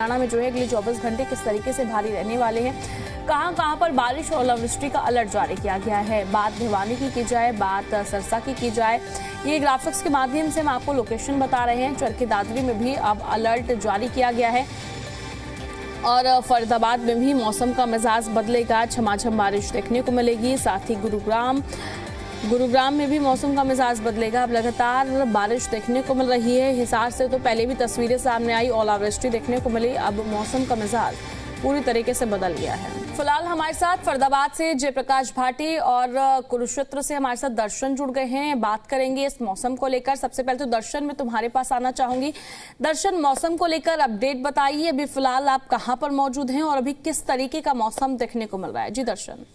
हरियाणा में जो है अगले 24 घंटे किस तरीके से भारी रहने वाले हैं, कहां पर बारिश और ओलावृष्टि का अलर्ट जारी किया गया है। बात भिवानी की जाए, बात सरसा की जाए, ये ग्राफिक्स के माध्यम से हम आपको लोकेशन बता रहे हैं। चरखी दादरी में भी अब अलर्ट जारी किया गया है और फरीदाबाद में भी मौसम का मिजाज बदलेगा, झमाझम बारिश देखने को मिलेगी। साथ ही गुरुग्राम में भी मौसम का मिजाज बदलेगा। अब लगातार बारिश देखने को मिल रही है। हिसार से तो पहले भी तस्वीरें सामने आई, ओलावृष्टि देखने को मिली। अब मौसम का मिजाज पूरी तरीके से बदल गया है। फिलहाल हमारे साथ फरीदाबाद से जयप्रकाश भाटी और कुरुक्षेत्र से हमारे साथ दर्शन जुड़ गए हैं। बात करेंगे इस मौसम को लेकर। सबसे पहले तो दर्शन, में तुम्हारे पास आना चाहूंगी। दर्शन, मौसम को लेकर अपडेट बताइए। अभी फिलहाल आप कहां पर मौजूद हैं और अभी किस तरीके का मौसम देखने को मिल रहा है? जी दर्शन।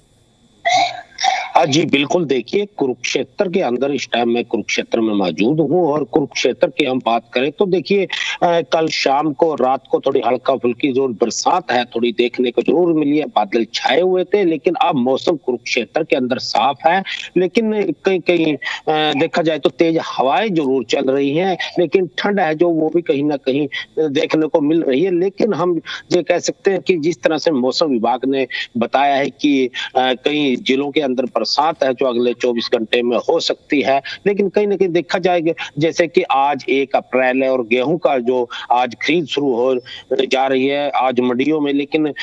हाँ जी बिल्कुल, देखिए कुरुक्षेत्र के अंदर इस टाइम मैं कुरुक्षेत्र में मौजूद हूँ और कुरुक्षेत्र की हम बात करें तो देखिए कल शाम को रात को थोड़ी हल्का फुल्की जो बरसात है थोड़ी देखने को जरूर मिली है। बादल छाए हुए थे लेकिन अब मौसम कुरुक्षेत्र के अंदर साफ है। लेकिन कहीं कहीं देखा जाए तो तेज हवाएं जरूर चल रही हैं, लेकिन ठंड है जो वो भी कहीं ना कहीं देखने को मिल रही है। लेकिन हम ये कह सकते हैं कि जिस तरह से मौसम विभाग ने बताया है कि कई जिलों के अंदर बरसात है जो अगले 24 घंटे में हो सकती है। लेकिन कहीं ना कहीं देखा जाएगा जैसे कि आज 1 अप्रैल है और गेहूं का जो आज खरीद शुरू हो जा रही है आज मंडियों में। लेकिन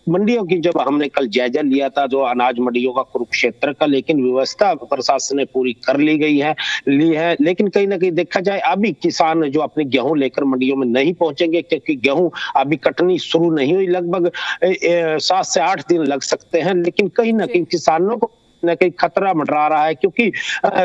मंडियों की जब हमने कल जायजा लिया था जो अनाज मंडियों का कुरुक्षेत्र का, लेकिन व्यवस्था प्रशासन ने पूरी कर ली है। लेकिन कहीं ना कहीं देखा जाए अभी किसान जो अपने गेहूं लेकर मंडियों में नहीं पहुंचेंगे क्योंकि गेहूं अभी कटनी शुरू नहीं हुई। लगभग 7 से 8 दिन लग सकते हैं। लेकिन कहीं ना कहीं किसानों को न कहीं खतरा मंडरा रहा है क्योंकि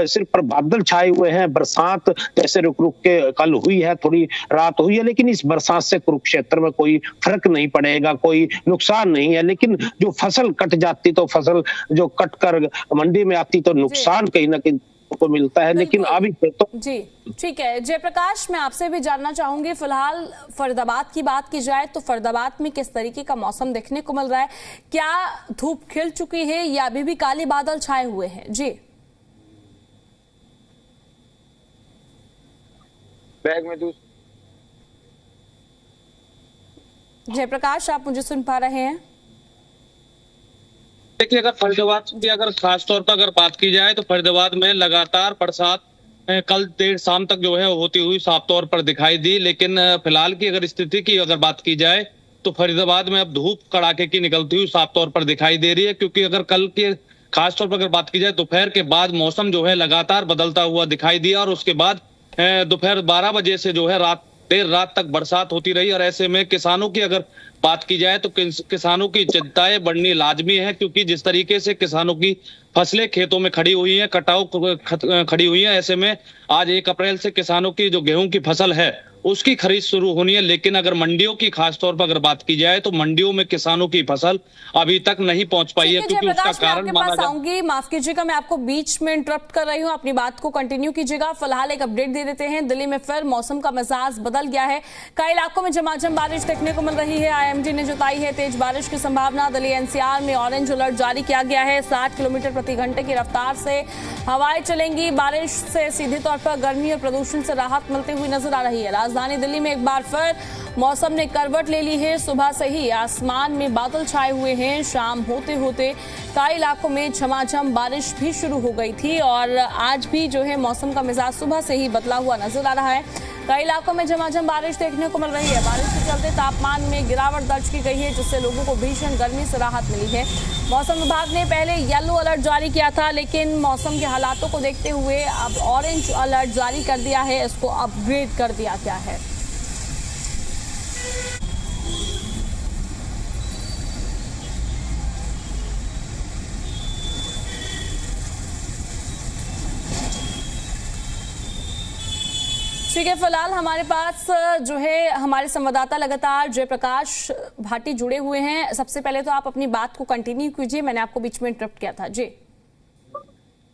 सिर्फ पर बादल छाए हुए हैं। बरसात जैसे रुक रुक के कल हुई है, थोड़ी रात हुई है, लेकिन इस बरसात से कुरुक्षेत्र में कोई फर्क नहीं पड़ेगा, कोई नुकसान नहीं है। लेकिन जो फसल कट जाती तो फसल जो कट कर मंडी में आती तो नुकसान कहीं ना कहीं को मिलता है। लेकिन अभी तो जी ठीक है। जयप्रकाश, मैं आपसे भी जानना चाहूंगी, फिलहाल फरीदाबाद की बात की जाए तो फरीदाबाद में किस तरीके का मौसम देखने को मिल रहा है? क्या धूप खिल चुकी है या अभी भी काले बादल छाए हुए हैं? जी बैग में जयप्रकाश, आप मुझे सुन पा रहे हैं? देखिए, अगर फरीदाबाद की खास तौर पर अगर बात की जाए तो फरीदाबाद में लगातार बरसात कल देर शाम तक जो है होती हुई साफ तौर पर दिखाई दी। लेकिन फिलहाल की अगर स्थिति की अगर बात की जाए तो फरीदाबाद में अब धूप कड़ाके की निकलती हुई साफ तौर पर दिखाई दे रही है। क्योंकि अगर कल के खास तौर पर अगर बात की जाए दोपहर के बाद मौसम जो है लगातार बदलता हुआ दिखाई दिया और उसके बाद दोपहर 12 बजे से जो है देर रात तक बरसात होती रही। और ऐसे में किसानों की अगर बात की जाए तो किसानों की चिंताएं बढ़नी लाजमी है, क्योंकि जिस तरीके से किसानों की फसलें खेतों में खड़ी हुई हैं, कटाव खड़ी हुई हैं, ऐसे में आज 1 अप्रैल से किसानों की जो गेहूं की फसल है उसकी खरीद शुरू होनी है। लेकिन अगर मंडियों की खास तौर पर अगर बात की जाए तो मंडियों में किसानों की फसल अभी तक नहीं पहुंच पाई है, क्योंकि उसका कारण आऊंगी, माफ कीजिएगा, मैं आपको बीच में इंटरप्ट कर रही हूं, अपनी बात को कंटिन्यू कीजिएगा। फिलहाल एक अपडेट दे देते हैं। दिल्ली में फिर मौसम का मिजाज बदल गया है। कई इलाकों में झमाझम बारिश देखने को मिल रही है। IMD ने जताई है तेज बारिश की संभावना। दिल्ली NCR में ऑरेंज अलर्ट जारी किया गया है। 60 किलोमीटर प्रति घंटे की रफ्तार से हवाएं चलेंगी। बारिश से सीधे तौर पर गर्मी और प्रदूषण से राहत मिलती हुई नजर आ रही है। राजधानी दिल्ली में एक बार फिर मौसम ने करवट ले ली है। सुबह से ही आसमान में बादल छाए हुए हैं। शाम होते होते कई इलाकों में झमाझम बारिश भी शुरू हो गई थी और आज भी जो है मौसम का मिजाज सुबह से ही बदला हुआ नजर आ रहा है। कई इलाकों में झमाझम बारिश देखने को मिल रही है। बारिश के चलते तापमान में गिरावट दर्ज की गई है, जिससे लोगों को भीषण गर्मी से राहत मिली है। मौसम विभाग ने पहले येलो अलर्ट जारी किया था, लेकिन मौसम के हालातों को देखते हुए अब ऑरेंज अलर्ट जारी कर दिया है। इसको अपग्रेड कर दिया गया है। ठीक है, फिलहाल हमारे पास जो है हमारे संवाददाता लगातार जयप्रकाश भाटी जुड़े हुए हैं। सबसे पहले तो आप अपनी बात को कंटिन्यू कीजिए, मैंने आपको बीच में इंटरप्ट किया था। जी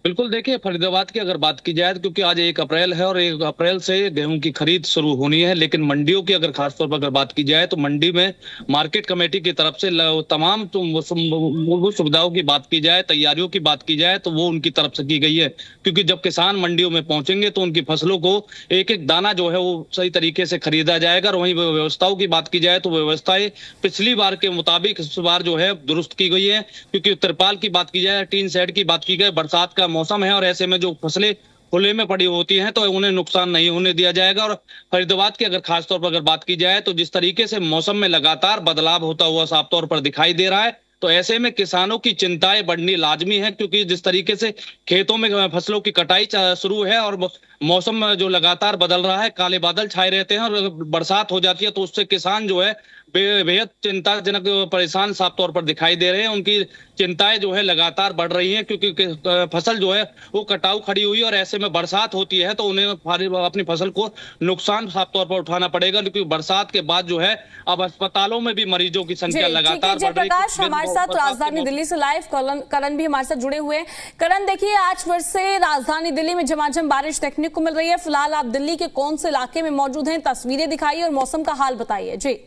बिल्कुल देखिए, फरीदाबाद की अगर बात की जाए तो क्योंकि आज 1 अप्रैल है और 1 अप्रैल से गेहूं की खरीद शुरू होनी है, लेकिन मंडियों की अगर खासतौर पर अगर बात की जाए तो मंडी में मार्केट कमेटी की तरफ से तमाम मूलभूत सुविधाओं की बात की जाए, तैयारियों की बात की जाए तो वो उनकी तरफ से की गई है। क्योंकि जब किसान मंडियों में पहुंचेंगे तो उनकी फसलों को एक एक दाना जो है वो सही तरीके से खरीदा जाएगा। और वहीं व्यवस्थाओं की बात की जाए तो व्यवस्थाएं पिछली बार के मुताबिक इस बार जो है दुरुस्त की गई है। क्योंकि तिरपाल की बात की जाए, टीन शेड की बात की जाए, बरसात का मौसम है और ऐसे में जो फसलें खुले में पड़ी होती हैं तो उन्हें नुकसान नहीं होने दिया जाएगा। और फरीदाबाद की अगर खास तौर पर अगर बात की जाए तो जिस तरीके से मौसम में लगातार बदलाव होता हुआ साफ तौर पर दिखाई दे रहा है, तो ऐसे में किसानों की चिंताएं बढ़नी लाजमी है। क्योंकि जिस तरीके से खेतों में फसलों की कटाई शुरू है और मौसम जो लगातार बदल रहा है, काले बादल छाए रहते हैं और बरसात हो जाती है, तो उससे किसान जो है बेहद चिंताजनक परेशान साफ तौर पर दिखाई दे रहे हैं। उनकी चिंताएं जो है लगातार बढ़ रही हैं क्योंकि फसल जो है वो कटाऊ खड़ी हुई और ऐसे में बरसात होती है तो उन्हें अपनी फसल को नुकसान साफ तौर पर उठाना पड़ेगा। क्योंकि बरसात के बाद जो है अब अस्पतालों में भी मरीजों की संख्या लगातार बढ़ रही है। प्रकाश हमारे साथ राजधानी दिल्ली से लाइव करण भी हमारे साथ जुड़े हुए हैं। करण, देखिए आज फिर से राजधानी दिल्ली में झमाझम बारिश देखने को मिल रही है। फिलहाल आप दिल्ली के कौन से इलाके में मौजूद हैं, तस्वीरें दिखाइए और मौसम का हाल बताइए। जी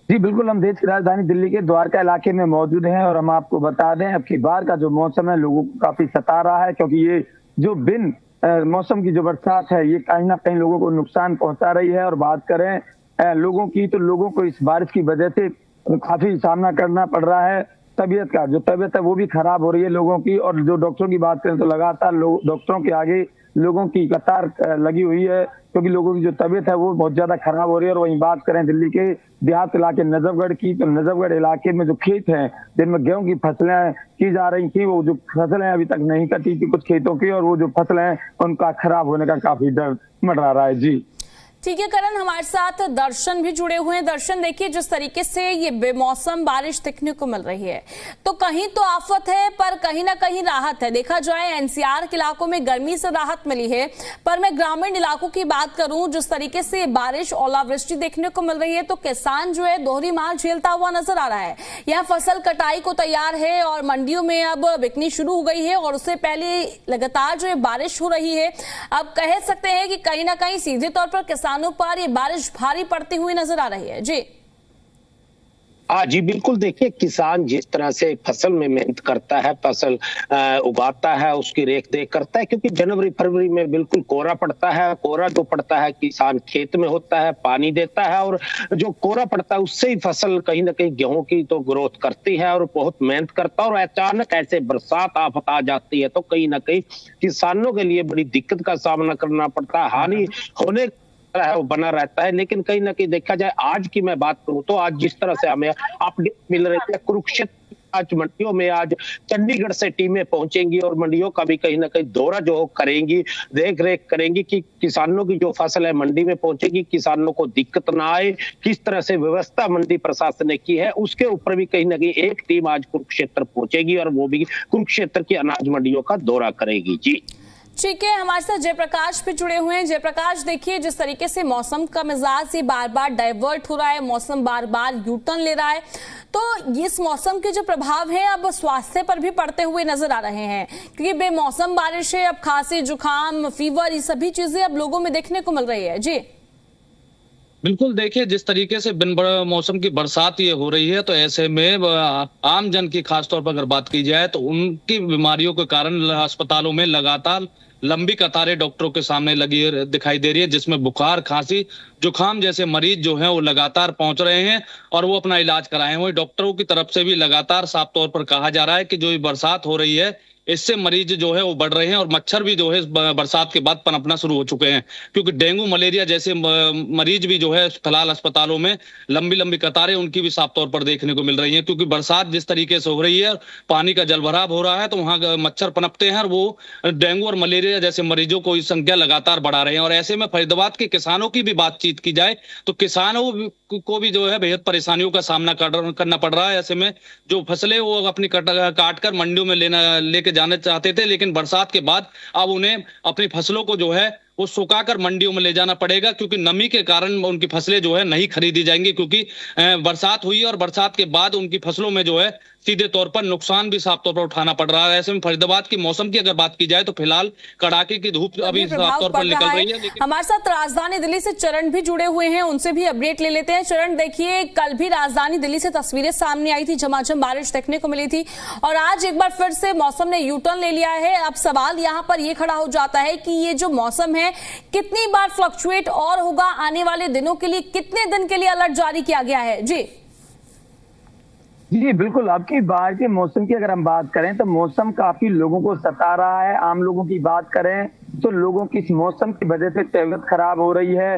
जी बिल्कुल, हम देश की राजधानी दिल्ली के द्वारका इलाके में मौजूद हैं और हम आपको बता दें अब की बार का जो मौसम है लोगों को काफी सता रहा है। क्योंकि ये जो बिन मौसम की जो बरसात है ये कहीं ना कहीं लोगों को नुकसान पहुंचा रही है। और बात करें लोगों की तो लोगों को इस बारिश की वजह से काफी सामना करना पड़ रहा है। तबीयत है वो भी खराब हो रही है लोगों की। और जो डॉक्टरों की बात करें तो लगातार डॉक्टरों के आगे लोगों की कतार लगी हुई है क्योंकि लोगों की जो तबीयत है वो बहुत ज्यादा खराब हो रही है। और वहीं बात करें दिल्ली के देहात इलाके नजफगढ़ की, तो नजफगढ़ इलाके में जो खेत हैं जिनमें गेहूं की फसलें की जा रही थी, वो जो फसलें अभी तक नहीं कटी थी कुछ खेतों की, और वो जो फसलें उनका खराब होने का काफी डर मंडरा रहा है। जी ठीक है करण, हमारे साथ दर्शन भी जुड़े हुए हैं। दर्शन, देखिए जिस तरीके से ये बेमौसम बारिश देखने को मिल रही है तो कहीं तो आफत है पर कहीं ना कहीं राहत है। देखा जाए एनसीआर के इलाकों में गर्मी से राहत मिली है, पर मैं ग्रामीण इलाकों की बात करूं जिस तरीके से बारिश ओलावृष्टि देखने को मिल रही है तो किसान जो है दोहरी मार झेलता हुआ नजर आ रहा है। यहाँ फसल कटाई को तैयार है और मंडियों में अब बिकनी शुरू हो गई है और उससे पहले लगातार जो है बारिश हो रही है। अब कह सकते हैं कि कहीं ना कहीं सीधे तौर पर किसानों पर ये बारिश भारी पड़ती हुई नजर आ रही है। जी जी बिल्कुल, देखिए किसान जिस तरह से फसल में मेहनत करता है, फसल उगाता है, उसकी रेख देख करता है। क्योंकि जनवरी फरवरी में बिल्कुल कोहरा पड़ता है। कोहरा जो पड़ता है किसान खेत में होता है, पानी देता है और जो कोहरा पड़ता है उससे ही फसल कहीं ना कहीं गेहूं की तो ग्रोथ करती है और बहुत मेहनत करता है। और अचानक ऐसे बरसात आफत आ जाती है तो कहीं ना कहीं किसानों के लिए बड़ी दिक्कत का सामना करना पड़ता है। हानि होने है वो बना रहता है। लेकिन कहीं ना कहीं देखा जाए आज की मैं बात करूं तो आज जिस तरह से हमें अपडेट मिल रही है कुरुक्षेत्र आज मंडियों में आज चंडीगढ़ से टीमें पहुंचेंगी और मंडियों का भी कहीं ना कहीं दौरा जो करेंगी, देख रेख करेंगी कि किसानों की जो फसल है मंडी में पहुंचेगी, किसानों को दिक्कत ना आए, किस तरह से व्यवस्था मंडी प्रशासन ने की है उसके ऊपर भी कहीं ना कहीं एक टीम आज कुरुक्षेत्र पहुंचेगी और वो भी कुरुक्षेत्र की अनाज मंडियों का दौरा करेगी। जी ठीक है, हमारे साथ जयप्रकाश भी जुड़े हुए हैं। जयप्रकाश, देखिए जिस तरीके से मौसम का मिजाज ये बार बार डाइवर्ट हो रहा है, मौसम बार बार यू टर्न ले रहा है, तो इस मौसम के जो प्रभाव है अब स्वास्थ्य पर भी पड़ते हुए नजर आ रहे हैं। क्योंकि बेमौसम बारिश है, अब खांसी जुकाम फीवर ये सभी चीजें अब लोगों में देखने को मिल रही है। जी बिल्कुल देखिए, जिस तरीके से बिन मौसम की बरसात ये हो रही है तो ऐसे में आम जन की खासतौर पर अगर बात की जाए तो उनकी बीमारियों के कारण अस्पतालों में लगातार लंबी कतारें डॉक्टरों के सामने लगी दिखाई दे रही है, जिसमें बुखार खांसी जुकाम जैसे मरीज जो हैं वो लगातार पहुंच रहे हैं और वो अपना इलाज कराए हैं। वही डॉक्टरों की तरफ से भी लगातार साफ तौर पर कहा जा रहा है कि जो ये बरसात हो रही है इससे मरीज जो है वो बढ़ रहे हैं और मच्छर भी जो है बरसात के बाद पनपना शुरू हो चुके हैं। क्योंकि डेंगू मलेरिया जैसे मरीज भी जो है फिलहाल अस्पतालों में लंबी लंबी कतारें उनकी भी साफ तौर पर देखने को मिल रही हैं। क्योंकि बरसात जिस तरीके से हो रही है, पानी का जलभराव हो रहा है तो वहां मच्छर पनपते हैं और वो डेंगू और मलेरिया जैसे मरीजों को इस संख्या लगातार बढ़ा रहे हैं। और ऐसे में फरीदाबाद के किसानों की भी बातचीत की जाए तो किसानों को भी जो है बेहद परेशानियों का सामना करना पड़ रहा है। ऐसे में जो फसलें वो अपनी काट कर मंडियों में लेके जाना चाहते थे, लेकिन बरसात के बाद अब उन्हें अपनी फसलों को जो है वो सुखाकर मंडियों में ले जाना पड़ेगा, क्योंकि नमी के कारण उनकी फसलें जो है नहीं खरीदी जाएंगी, क्योंकि बरसात हुई और बरसात के बाद उनकी फसलों में जो है सीधे तौर पर नुकसान भी साफ तौर पर उठाना पड़ रहा है। ऐसे में फरीदाबाद की मौसम की अगर बात की जाए तो फिलहाल कड़ाके की धूप अभी साफ तौर पर निकल रही है। लेकिन हमारे साथ राजधानी दिल्ली से चरण भी जुड़े हुए हैं, उनसे भी अपडेट ले लेते हैं। चरण, देखिए कल भी राजधानी दिल्ली से तस्वीरें सामने आई थी, झमाझम बारिश देखने को मिली थी और आज एक बार फिर से मौसम ने यू टर्न ले लिया है। अब सवाल यहां पर यह खड़ा हो जाता है कि ये जो मौसम है कितनी बार फ्लक्चुएट और होगा, आने वाले दिनों के लिए कितने दिन के लिए अलर्ट जारी किया गया है? जी बिल्कुल, अब की बार के मौसम की अगर हम बात करें तो मौसम काफी लोगों को सता रहा है। आम लोगों की बात करें तो लोगों की इस मौसम की वजह से तबीयत खराब हो रही है।